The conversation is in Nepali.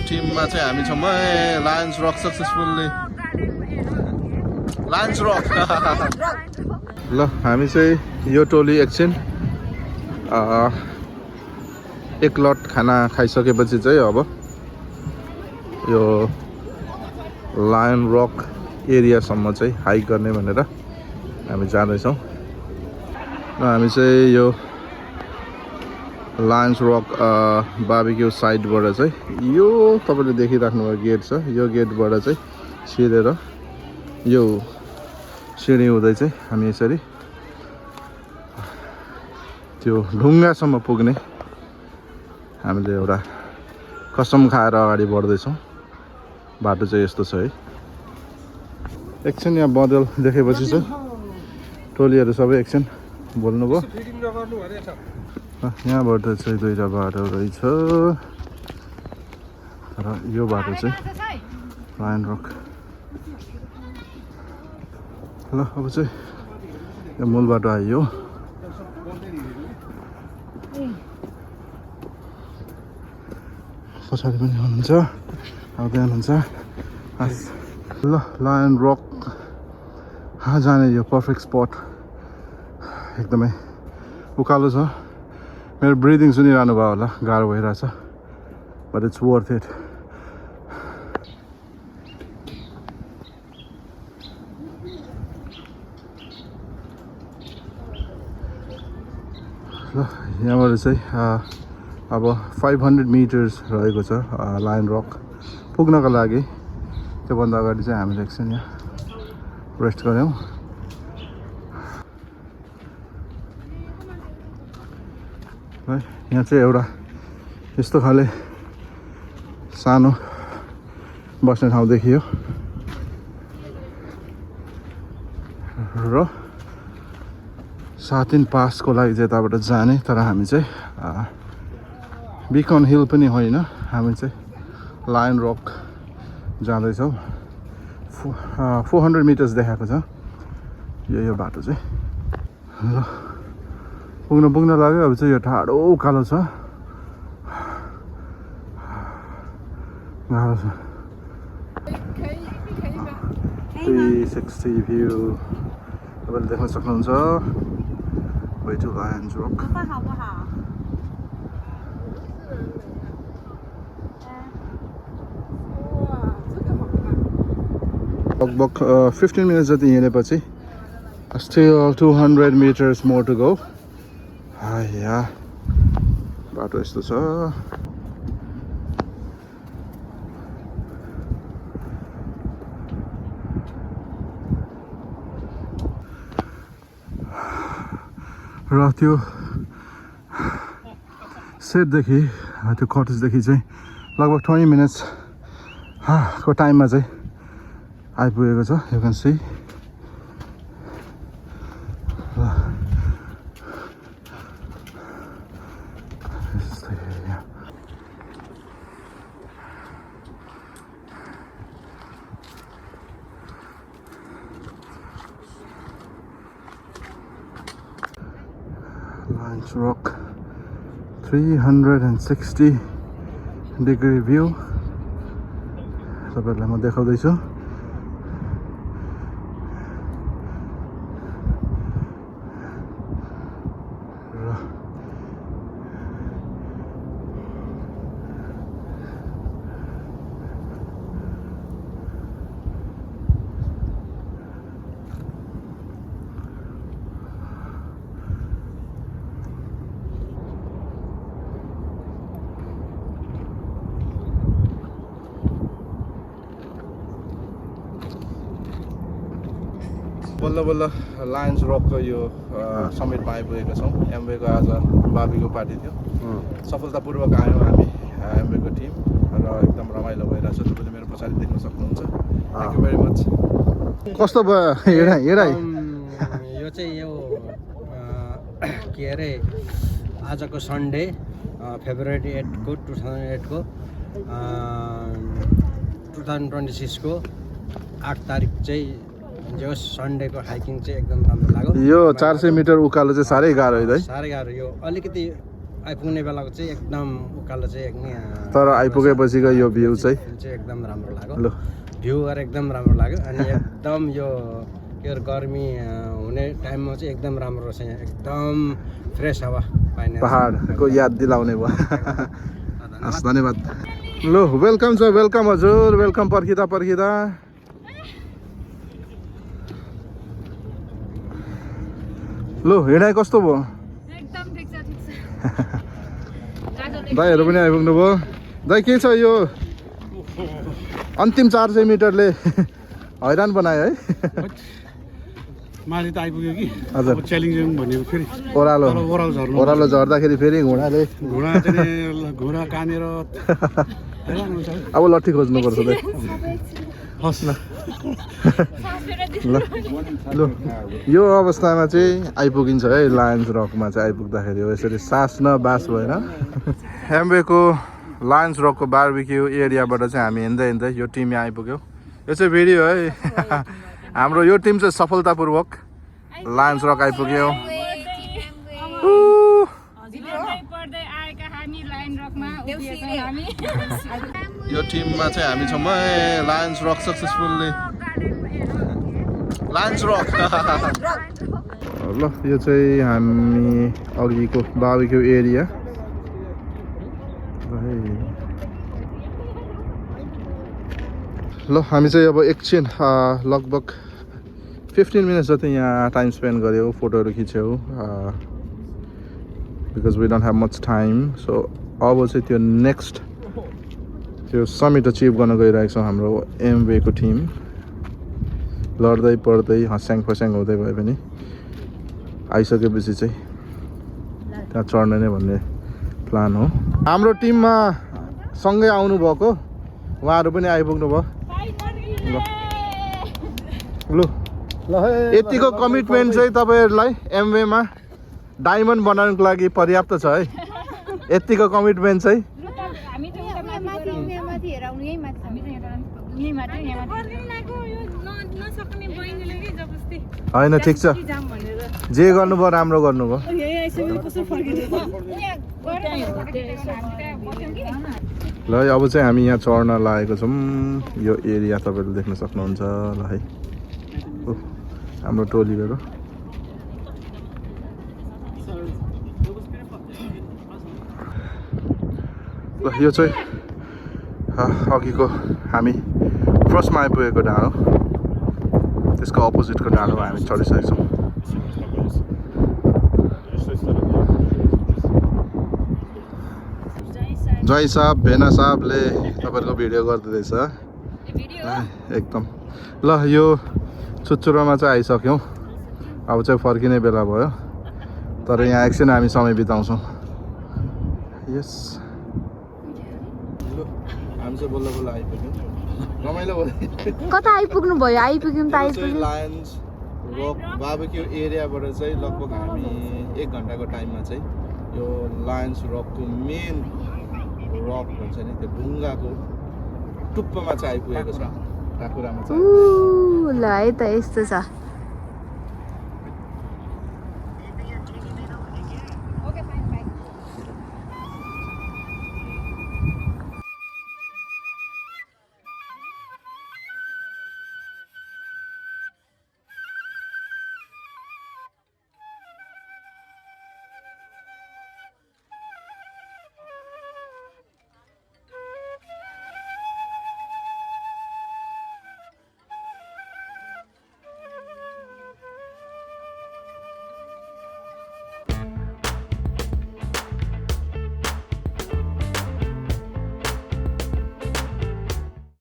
टिममा चाहिँ हामी छौँ Lions Rock successfully Lions Rock ल हामी चाहिँ यो टोली एकछिन एक लट खाना खाइसकेपछि चाहिँ अब यो लायन रक एरियासम्म चाहिँ हाइक गर्ने भनेर हामी जाँदैछौँ र हामी चाहिँ यो लायन्स रक बार्बिक्यू साइडबाट चाहिँ यो तपाईँले देखिराख्नुभएको गेट छ यो गेटबाट चाहिँ छिरेर यो सिँढी हुँदै चाहिँ हामी यसरी त्यो ढुङ्गासम्म पुग्ने हामीले एउटा कसम खाएर अगाडि बढ्दैछौँ बाटो चाहिँ यस्तो छ है एकछिन यहाँ बदल देखेपछि चाहिँ टोलीहरू सबै एकछिन बोल्नुभयो यहाँबाट चाहिँ दुईवटा बाटो रहेछ तर यो बाटो चाहिँ लायन रक ल अब चाहिँ यो मूल बाटो आइयो पछाडि पनि हुनुहुन्छ आउँदै हुनुहुन्छ ल लायन रक जाने यो पर्फेक्ट स्पट एकदमै उकालो छ मेरो ब्रिदिङ सुनिरहनु भयो होला गाह्रो भइरहेछ बट इट्स वर्थ इट ल यहाँबाट चाहिँ अब 500 मिटर्स रहेको छ लायन रक पुग्नको लागि त्योभन्दा अगाडि चाहिँ हामीले एकछिन यहाँ रेस्ट गऱ्यौँ है यहाँ चाहिँ एउटा यस्तो खाले सानो बस्ने ठाउँ देखियो र सातिन पासको लागि चाहिँ यताबाट जाने तर हामी चाहिँ बिकन हिल पनि होइन हामी चाहिँ लायन रक जाँदैछौँ 400 मिटर्स देखाएको छ यो बाटो चाहिँ ल पुग्न लाग्यो अब चाहिँ यो ठाडो उकालो छ गाह्रो छ 360 भ्यू तपाईँले देख्न सक्नुहुन्छ way to Lions Rock लगभग 15 minutes जति हिँडेपछि still 200 meters more to go या बाटो यस्तो छ र त्यो सेटदेखि त्यो कटेजदेखि चाहिँ लगभग 20 minutes को टाइममा चाहिँ आइपुगेको छ you can see Lions Rock 360 degree view तपाईहरुलाई म देखाउँदैछु बल्ल बल्ल लायन्स रकको यो समिटमा आइपुगेका छौँ एमवेको आज बार्बिक्यू पार्टी थियो सफलतापूर्वक आयौँ हामी एमवेको टिम र एकदम रमाइलो भइरहेछ तपाईँले मेरो पछाडि देख्न सक्नुहुन्छ थ्याङ्क यू भेरी मच कस्तो भयो हेराइ यो चाहिँ यो के अरे आजको सन्डे फेब्रुअरी 8 को 2008 को 2026 को 8 तारिक चाहिँ जो सन्डेको हाइकिङ चाहिँ एकदम राम्रो लाग्यो यो 400 मिटर उकालो चाहिँ साह्रै गाह्रो है साह्रै गाह्रो यो अलिकति आइपुग्ने बेलाको चाहिँ एकदम उकालो चाहिँ तर आइपुगेपछिको यो भ्यू चाहिँ एकदम राम्रो लाग्यो ल भ्यूहरू एकदम राम्रो लाग्यो अनि एकदम यो के अरे गर्मी हुने टाइममा चाहिँ एकदम राम्रो छ यहाँ एकदम फ्रेस हावा पाइने पहाडको याद दिलाउने भयो हस् धन्यवाद ल वेलकम छ वेलकम हजुर वेलकम पर्खिँदा पर्खिँदा ल हिँडाइ कस्तो भयो एकदम ठिक छ दाइहरू पनि आइपुग्नु भयो दाइ के छ यो अन्तिम 400 मिटरले हैरान बनायो है माथि त आइपुग्यो कि हजुर च्यालेन्जिङ भनेको फेरि ओह्रालो ओह्रालो झर्नु ओह्रालो झर्दाखेरि फेरि घुँडाले घुँडा चाहिँ घुँडा कानेर हैरान हुन्छ है। अब लट्ठी खोज्नुपर्छ दाइ हस् न ल ल यो अवस्थामा चाहिँ आइपुगिन्छ है लायन्स रकमा चाहिँ आइपुग्दाखेरि हो यसरी सास न बास भएर एमवेको लायन्स रकको बारबिक्यू एरियाबाट चाहिँ हामी हिँड्दै हिँड्दै यो टिम यहाँ आइपुग्यो यो चाहिँ भिडियो है हाम्रो यो टिम चाहिँ सफलतापूर्वक लायन्स रक आइपुग्यो यो टिममा चाहिँ हामी छौँ Lions Rock successfully Lions Rock ल यो चाहिँ हामी अघिको बारबिक्यू एरिया ल हामी चाहिँ अब एकछिन लगभग 15 मिनट जति यहाँ टाइम स्पेन्ड गऱ्यौँ फोटोहरू खिच्यौँ because we don't have much time so अब चाहिँ त्यो नेक्स्ट त्यो समिट अचिभ गर्न गइरहेको छौँ हाम्रो एमवेको टिम लड्दै पढ्दै हस्याङ फस्याङ हुँदै भए पनि आइसकेपछि चाहिँ त्यहाँ चढ्ने नै भन्ने प्लान हो हाम्रो टिममा सँगै आउनुभएको उहाँहरू पनि आइपुग्नु भयो ल यतिको कमिटमेन्ट चाहिँ तपाईँहरूलाई एमवेमा डायमन्ड बनाउनुको लागि पर्याप्त छ है यतिको कमिटमेन्ट चाहिँ होइन ठिक छ जे गर्नुभयो राम्रो गर्नुभयो ल अब चाहिँ हामी यहाँ चढ्न लागेको छौँ यो एरिया तपाईँले देख्न सक्नुहुन्छ ल है हाम्रो टोलीहरू ल यो चाहिँ अघिको हामी फर्स्टमा आइपुगेको डाँडो त्यसको अपोजिटको डाँडोमा हामी चढिसकेको छौँ जय साहब भेना साहबले तपाईँहरूको भिडियो गरिदिँदैछ एकदम ल यो चुचुरोमा चाहिँ आइसक्यौँ अब चाहिँ फर्किने बेला भयो तर यहाँ एकछिन हामी समय बिताउँछौँ यस हामी चाहिँ बल्ल बल्ल आइपुग्यौँ रमाइलो भयो कता आइपुग्नु भयो आइपुग्यौँ त आइपुग्यौँ लायन्स रक बारबिक्यू एरियाबाट चाहिँ लगभग हामी 1 घन्टाको टाइममा चाहिँ यो लायन्स रकको मेन रक भन्छ नि त्यो ढुङ्गाको टुप्पोमा चाहिँ आइपुगेको छ टाकुरामा चाहिँ ल है त यस्तो छ